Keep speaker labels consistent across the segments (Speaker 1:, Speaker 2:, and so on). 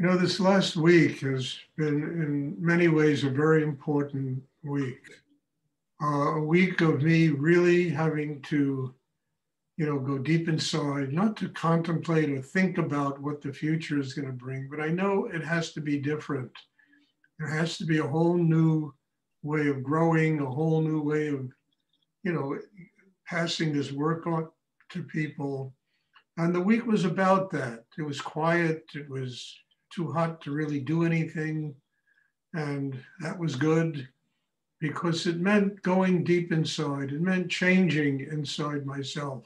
Speaker 1: You know, this last week has been in many ways a very important week. A week of me really having to, go deep inside, not to contemplate or think about what the future is going to bring, but I know it has to be different. There has to be a whole new way of growing, a whole new way of, you know, passing this work on to people. And the week was about that. It was quiet. It was too hot to really do anything. And that was good because it meant going deep inside. It meant changing inside myself,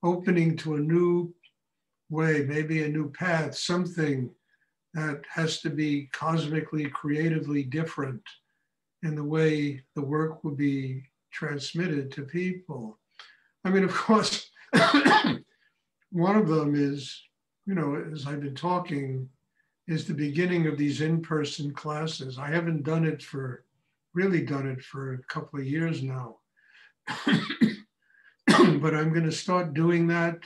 Speaker 1: opening to a new way, maybe a new path, something that has to be cosmically, creatively different in the way the work will be transmitted to people. I mean, of course, one of them is, as I've been talking, is the beginning of these in-person classes. I haven't really done it for a couple of years now. But I'm going to start doing that.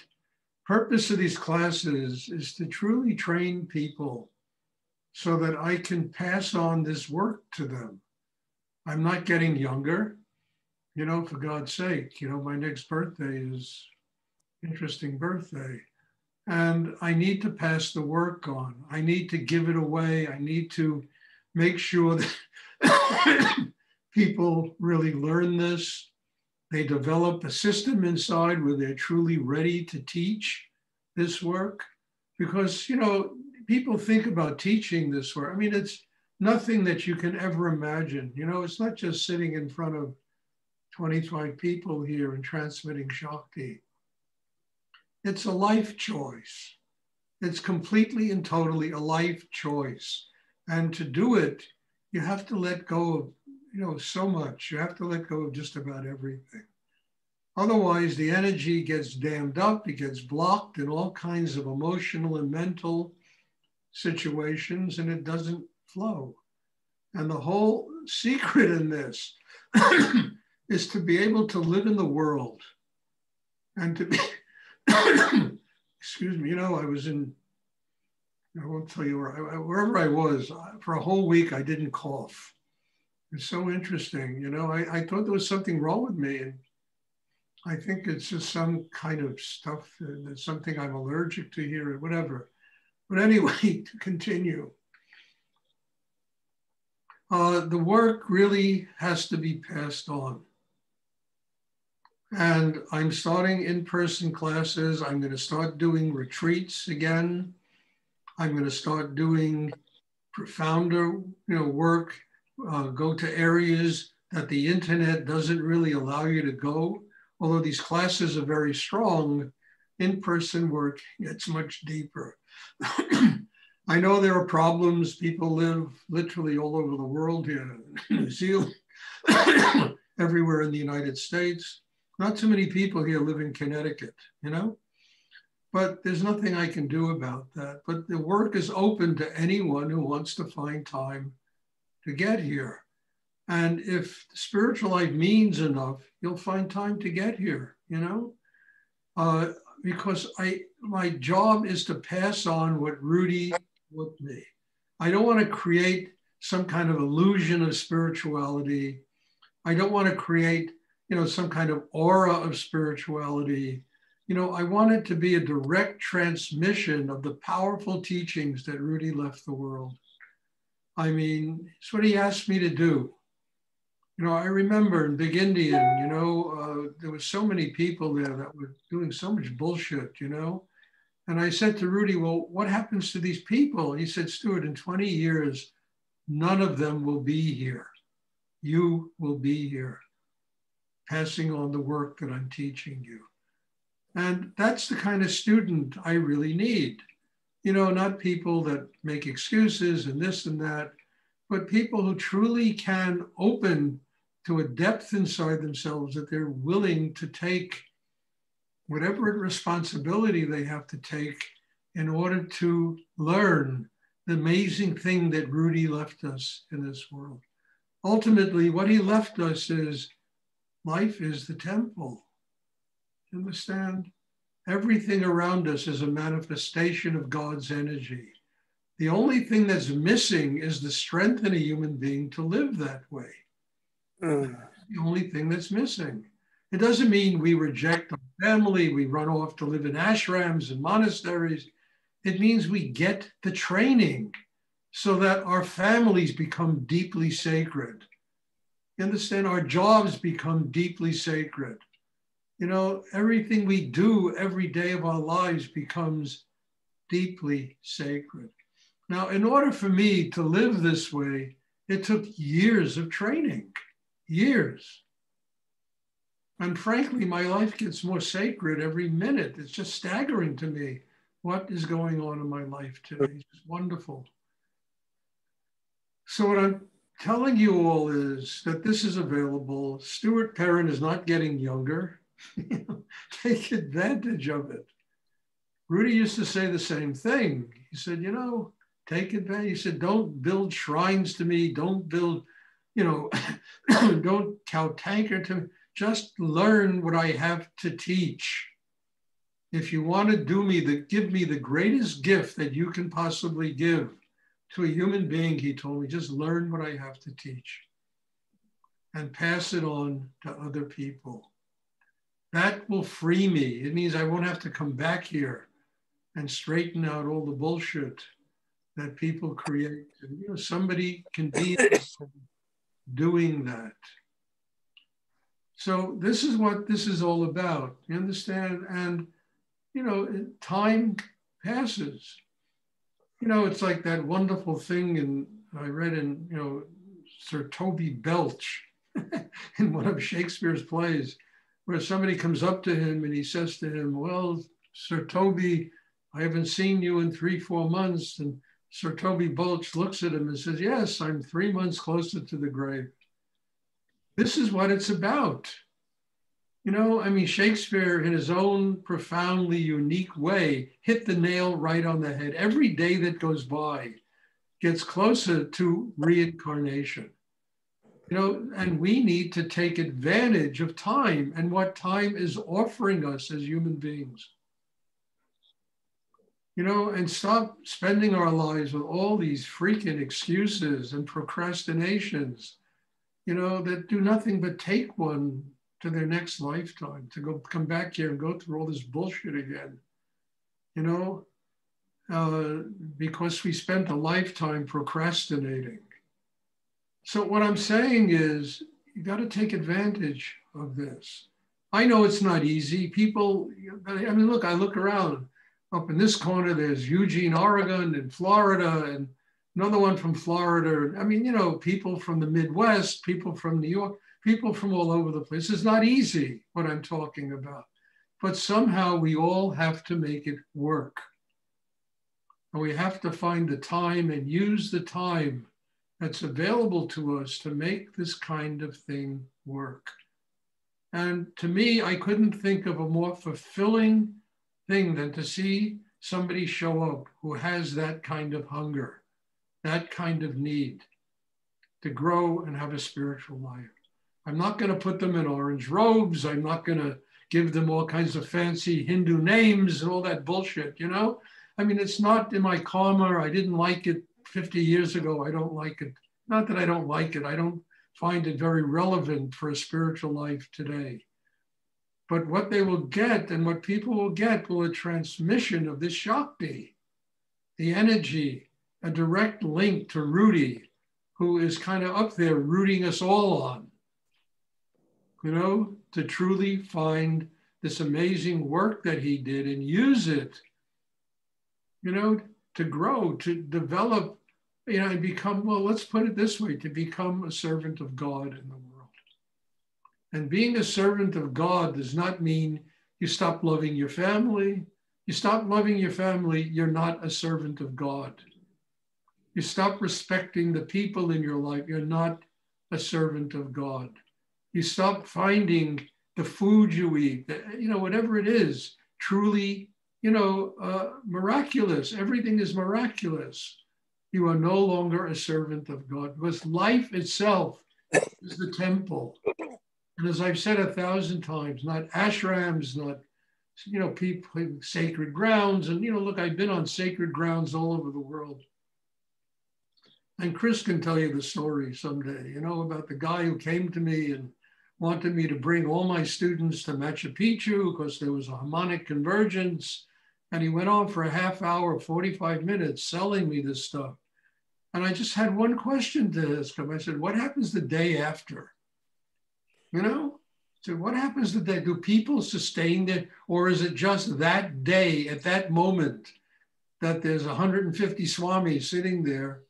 Speaker 1: Purpose of these classes is to truly train people so that I can pass on this work to them. I'm not getting younger, for God's sake. My next birthday is interesting birthday. And I need to pass the work on. I need to give it away. I need to make sure that people really learn this. They develop a system inside where they're truly ready to teach this work. Because, people think about teaching this work. I mean, it's nothing that you can ever imagine. It's not just sitting in front of 25 people here and transmitting Shakti. It's a life choice. It's completely and totally a life choice. And to do it, you have to let go of, so much. You have to let go of just about everything. Otherwise, the energy gets dammed up, it gets blocked in all kinds of emotional and mental situations, and it doesn't flow. And the whole secret in this is to be able to live in the world and to be, excuse me, I won't tell you wherever I was, for a whole week, I didn't cough. It's so interesting, I thought there was something wrong with me. And I think it's just some kind of stuff, that's something I'm allergic to here or whatever. But anyway, to continue. The work really has to be passed on. And I'm starting in-person classes. I'm going to start doing retreats again. I'm going to start doing profounder, work, go to areas that the internet doesn't really allow you to go. Although these classes are very strong, in-person work gets much deeper. I know there are problems. People live literally all over the world here, New Zealand, everywhere in the United States. Not too many people here live in Connecticut, but there's nothing I can do about that. But the work is open to anyone who wants to find time to get here. And if spiritual life means enough, you'll find time to get here, because my job is to pass on what Rudy taught me. I don't want to create some kind of illusion of spirituality. I don't want to create, some kind of aura of spirituality. I want it to be a direct transmission of the powerful teachings that Rudy left the world. I mean, it's what he asked me to do. I remember in Big Indian, there were so many people there that were doing so much bullshit, And I said to Rudy, well, what happens to these people? He said, Stuart, in 20 years, none of them will be here. You will be here, passing on the work that I'm teaching you. And that's the kind of student I really need. Not people that make excuses and this and that, but people who truly can open to a depth inside themselves that they're willing to take whatever responsibility they have to take in order to learn the amazing thing that Rudy left us in this world. Ultimately, what he left us is life is the temple. Understand? Everything around us is a manifestation of God's energy. The only thing that's missing is the strength in a human being to live that way.
Speaker 2: Mm.
Speaker 1: That's the only thing that's missing. It doesn't mean we reject our family, we run off to live in ashrams and monasteries. It means we get the training so that our families become deeply sacred. You understand? Our jobs become deeply sacred. You know, everything we do every day of our lives becomes deeply sacred. Now, in order for me to live this way, it took years of training, years. And frankly, my life gets more sacred every minute. It's just staggering to me what is going on in my life today. It's wonderful. So what I'm telling you all is that this is available. Stuart Perrin is not getting younger. Take advantage of it. Rudy used to say the same thing. He said, you know, take advantage. He said, don't build shrines to me. Don't build, you know, don't cow tanker to me. Just learn what I have to teach. If you want to give me the greatest gift that you can possibly give to a human being, he told me, just learn what I have to teach and pass it on to other people. That will free me. It means I won't have to come back here and straighten out all the bullshit that people create. And, you know, somebody can be doing that. So this is what this is all about. You understand? And, you know, time passes. You know, it's like that wonderful thing I read in, you know, Sir Toby Belch in one of Shakespeare's plays, where somebody comes up to him and he says to him, well, Sir Toby, I haven't seen you in 3-4 months. And Sir Toby Belch looks at him and says, yes, I'm 3 months closer to the grave. This is what it's about. You know, I mean, Shakespeare, in his own profoundly unique way, hit the nail right on the head. Every day that goes by gets closer to reincarnation. You know, and we need to take advantage of time and what time is offering us as human beings. You know, and stop spending our lives with all these freaking excuses and procrastinations, you know, that do nothing but take one to their next lifetime, to come back here and go through all this bullshit again, you know, because we spent a lifetime procrastinating. So what I'm saying is, you got to take advantage of this. I know it's not easy. People, I mean, look, I look around. Up in this corner, there's Eugene, Oregon, and Florida, and another one from Florida. I mean, you know, people from the Midwest, people from New York, people from all over the place. It's not easy what I'm talking about, but somehow we all have to make it work. And we have to find the time and use the time that's available to us to make this kind of thing work. And to me, I couldn't think of a more fulfilling thing than to see somebody show up who has that kind of hunger, that kind of need to grow and have a spiritual life. I'm not going to put them in orange robes. I'm not going to give them all kinds of fancy Hindu names and all that bullshit, you know? I mean, it's not in my karma. I didn't like it 50 years ago. I don't like it. Not that I don't like it. I don't find it very relevant for a spiritual life today. But what they will get and what people will get will a transmission of this Shakti, the energy, a direct link to Rudy, who is kind of up there rooting us all on, you know, to truly find this amazing work that he did and use it, you know, to grow, to develop, you know, and become, well, let's put it this way, to become a servant of God in the world. And being a servant of God does not mean you stop loving your family. You stop loving your family, you're not a servant of God. You stop respecting the people in your life, you're not a servant of God. You stop finding the food you eat, you know, whatever it is, truly, you know, miraculous. Everything is miraculous. You are no longer a servant of God because life itself is the temple. And as I've said 1,000 times, not ashrams, not, you know, people, sacred grounds. And, you know, look, I've been on sacred grounds all over the world. And Chris can tell you the story someday, you know, about the guy who came to me and wanted me to bring all my students to Machu Picchu because there was a harmonic convergence. And he went on for a half hour, 45 minutes selling me this stuff. And I just had one question to ask him. I said, what happens the day after? You know? So what happens the day? Do people sustain it? Or is it just that day, at that moment, that there's 150 swamis sitting there,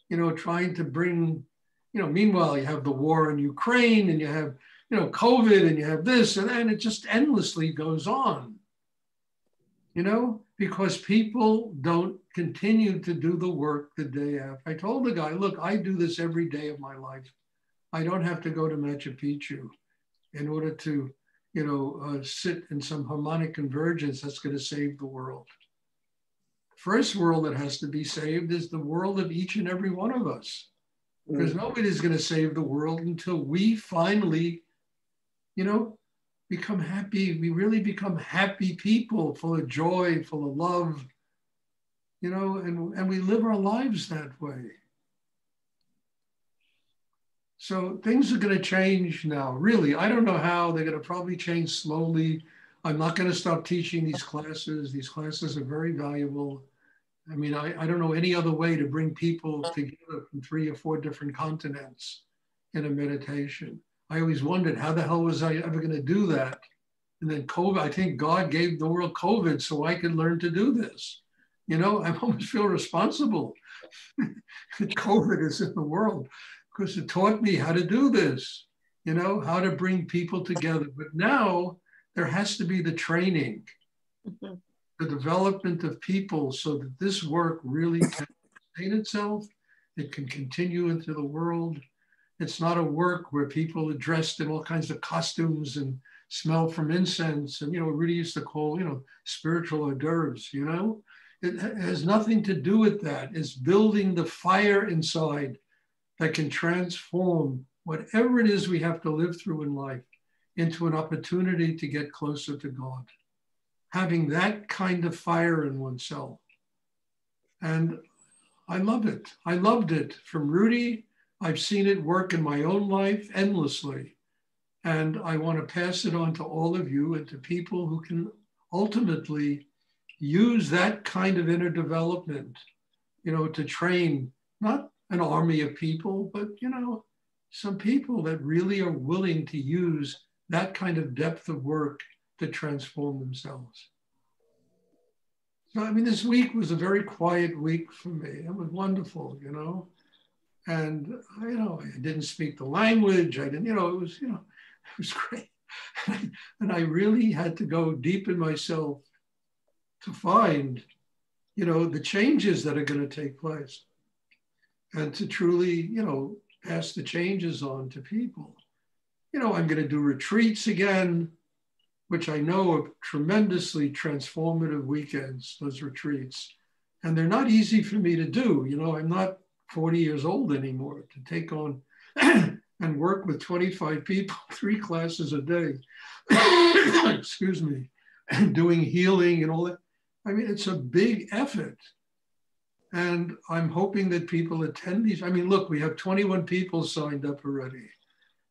Speaker 1: you know, trying to bring, you know, meanwhile, you have the war in Ukraine and you have, you know, COVID and you have this and then it just endlessly goes on, you know, because people don't continue to do the work the day after. I told the guy, look, I do this every day of my life. I don't have to go to Machu Picchu in order to, you know, sit in some harmonic convergence that's going to save the world. First world that has to be saved is the world of each and every one of us. Because nobody's going to save the world until we finally, you know, become happy. We really become happy people, full of joy, full of love, you know, and we live our lives that way. So things are going to change now, really. I don't know how. They're going to probably change slowly. I'm not going to stop teaching these classes. These classes are very valuable. I mean, I don't know any other way to bring people together from 3 or 4 different continents in a meditation. I always wondered, how the hell was I ever going to do that? And then COVID, I think God gave the world COVID so I could learn to do this. You know, I almost feel responsible. COVID is in the world because it taught me how to do this, you know, how to bring people together. But now there has to be the training. The development of people so that this work really can sustain itself. It can continue into the world. It's not a work where people are dressed in all kinds of costumes and smell from incense and, you know, Rudy used to call, you know, spiritual hors d'oeuvres, you know? It has nothing to do with that. It's building the fire inside that can transform whatever it is we have to live through in life into an opportunity to get closer to God. Having that kind of fire in oneself. And I love it. I loved it from Rudy. I've seen it work in my own life endlessly. And I want to pass it on to all of you and to people who can ultimately use that kind of inner development, you know, to train not an army of people, but, you know, some people that really are willing to use that kind of depth of work to transform themselves. So, I mean, this week was a very quiet week for me. It was wonderful, you know. And, you know, I didn't speak the language. I didn't, you know, it was great. And I really had to go deep in myself to find, you know, the changes that are going to take place and to truly, you know, pass the changes on to people. You know, I'm going to do retreats again, which I know are tremendously transformative weekends, those retreats. And they're not easy for me to do. You know, I'm not 40 years old anymore to take on and work with 25 people, 3 classes a day, excuse me, and doing healing and all that. I mean, it's a big effort. And I'm hoping that people attend these. I mean, look, we have 21 people signed up already.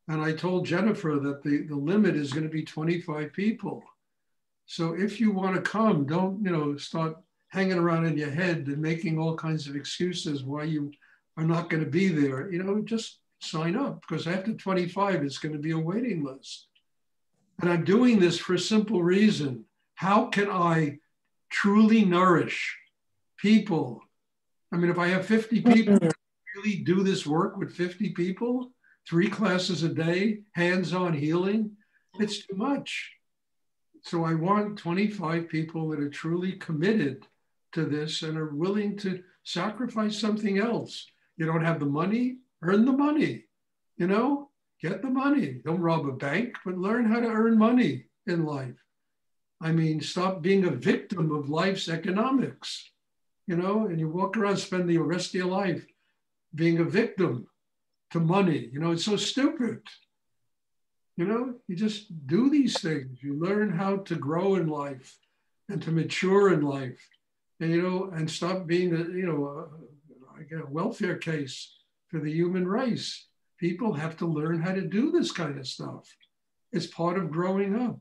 Speaker 1: And I told Jennifer that the limit is going to be 25 people. So if you want to come, don't, you know, start hanging around in your head and making all kinds of excuses why you are not going to be there. You know, just sign up, because after 25, it's going to be a waiting list. And I'm doing this for a simple reason. How can I truly nourish people? I mean, if I have 50 people, really do this work with 50 people, 3 classes a day, hands-on healing, it's too much. So I want 25 people that are truly committed to this and are willing to sacrifice something else. You don't have the money, earn the money, you know, get the money. Don't rob a bank, but learn how to earn money in life. I mean, stop being a victim of life's economics, you know, and you walk around, spend the rest of your life being a victim to money. You know, it's so stupid. You know, you just do these things. You learn how to grow in life and to mature in life, and, you know, and stop being, a welfare case for the human race. People have to learn how to do this kind of stuff. It's part of growing up.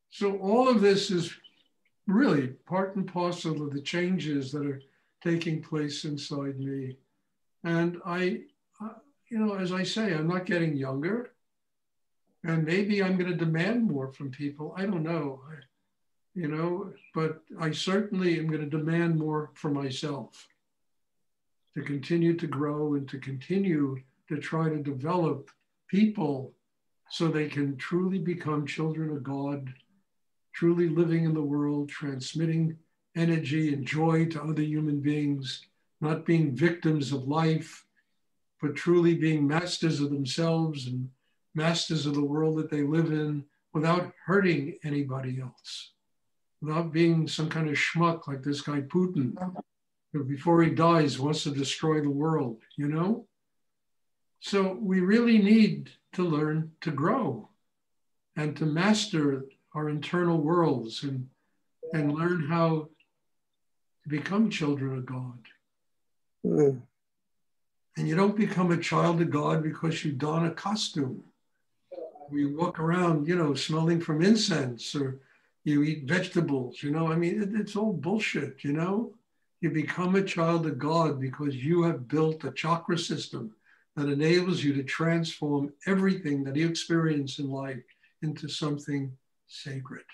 Speaker 1: So all of this is really part and parcel of the changes that are taking place inside me. And as I say, I'm not getting younger. And maybe I'm going to demand more from people. I don't know, but I certainly am going to demand more for myself to continue to grow and to continue to try to develop people so they can truly become children of God, truly living in the world, transmitting energy and joy to other human beings, not being victims of life, but truly being masters of themselves and masters of the world that they live in without hurting anybody else, without being some kind of schmuck like this guy Putin, who before he dies wants to destroy the world, So we really need to learn to grow and to master our internal worlds and learn how to become children of God.
Speaker 2: Mm.
Speaker 1: And you don't become a child of God because you don a costume. You walk around, smelling from incense, or you eat vegetables, it's all bullshit, You become a child of God because you have built a chakra system that enables you to transform everything that you experience in life into something sacred.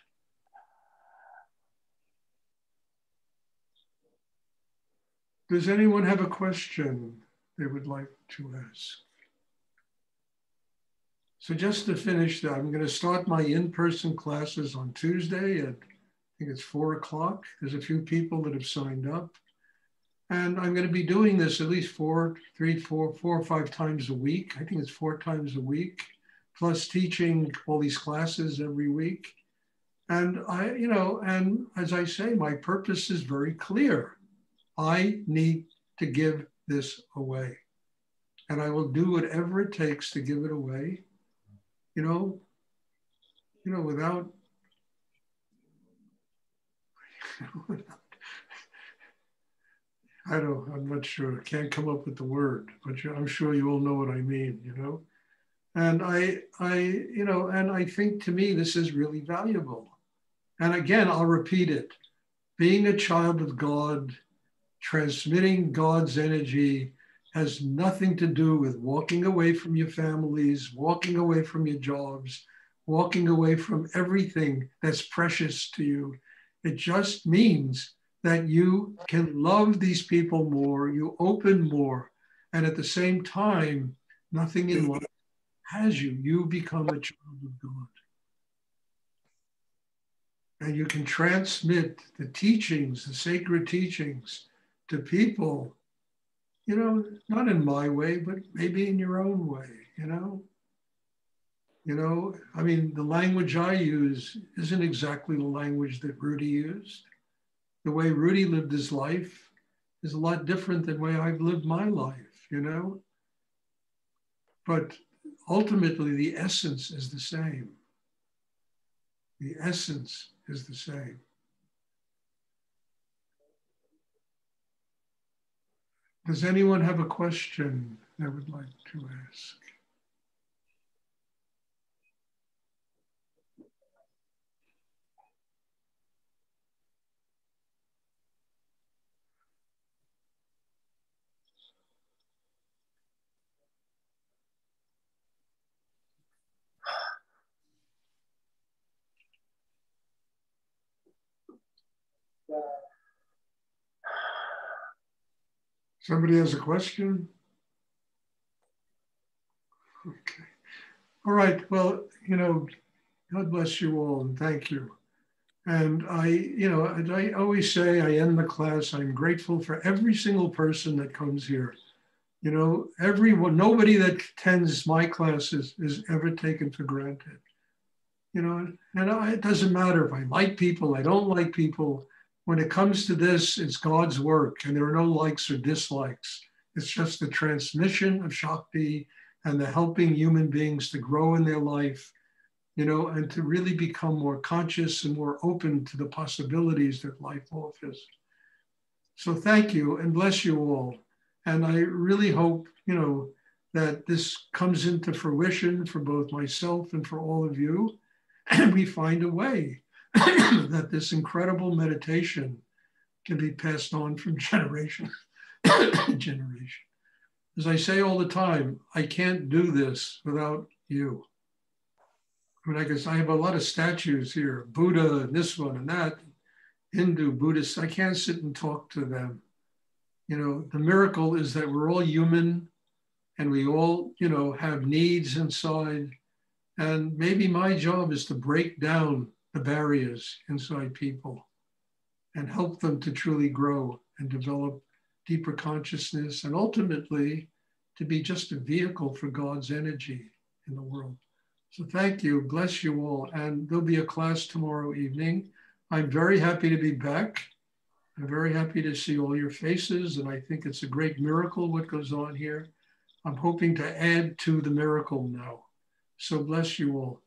Speaker 1: Does anyone have a question they would like to ask? So just to finish that, I'm going to start my in-person classes on Tuesday at, I think it's 4 o'clock. There's a few people that have signed up. And I'm going to be doing this at least 4 or 5 times a week. I think it's 4 times a week, plus teaching all these classes every week. And and as I say, my purpose is very clear. I need to give this away. And I will do whatever it takes to give it away. Without I'm not sure. I can't come up with the word, but I'm sure you all know what I mean, And I think to me, this is really valuable. And again, I'll repeat it. Being a child of God, transmitting God's energy has nothing to do with walking away from your families, walking away from your jobs, walking away from everything that's precious to you. It just means that you can love these people more, you open more, and at the same time, nothing in life has you. You become a child of God. And you can transmit the teachings, the sacred teachings, to people, not in my way, but maybe in your own way, the language I use isn't exactly the language that Rudy used. The way Rudy lived his life is a lot different than the way I've lived my life, But ultimately, the essence is the same. The essence is the same. Does anyone have a question they would like to ask? Somebody has a question? Okay. All right. Well, God bless you all and thank you. And I always say, I end the class, I'm grateful for every single person that comes here. Everyone, nobody that attends my classes is ever taken for granted. It doesn't matter if I like people, I don't like people. When it comes to this, it's God's work and there are no likes or dislikes. It's just the transmission of Shakti and the helping human beings to grow in their life, and to really become more conscious and more open to the possibilities that life offers. So thank you and bless you all. And I really hope, that this comes into fruition for both myself and for all of you. And we find a way that this incredible meditation can be passed on from generation to generation. As I say all the time, I can't do this without you. I mean, I have a lot of statues here, Buddha and this one and that, Hindu, Buddhist. I can't sit and talk to them. The miracle is that we're all human and we all, have needs inside. And maybe my job is to break down the barriers inside people and help them to truly grow and develop deeper consciousness and ultimately to be just a vehicle for God's energy in the world. So thank you, bless you all. And there'll be a class tomorrow evening. I'm very happy to be back. I'm very happy to see all your faces. And I think it's a great miracle what goes on here. I'm hoping to add to the miracle now. So bless you all.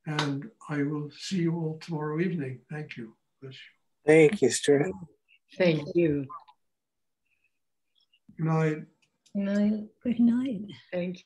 Speaker 1: And I will see you all tomorrow evening. Thank you. Bless you.
Speaker 2: Thank you, Stuart.
Speaker 3: Thank you.
Speaker 1: Good night.
Speaker 4: Good night. Good night.
Speaker 3: Thank you.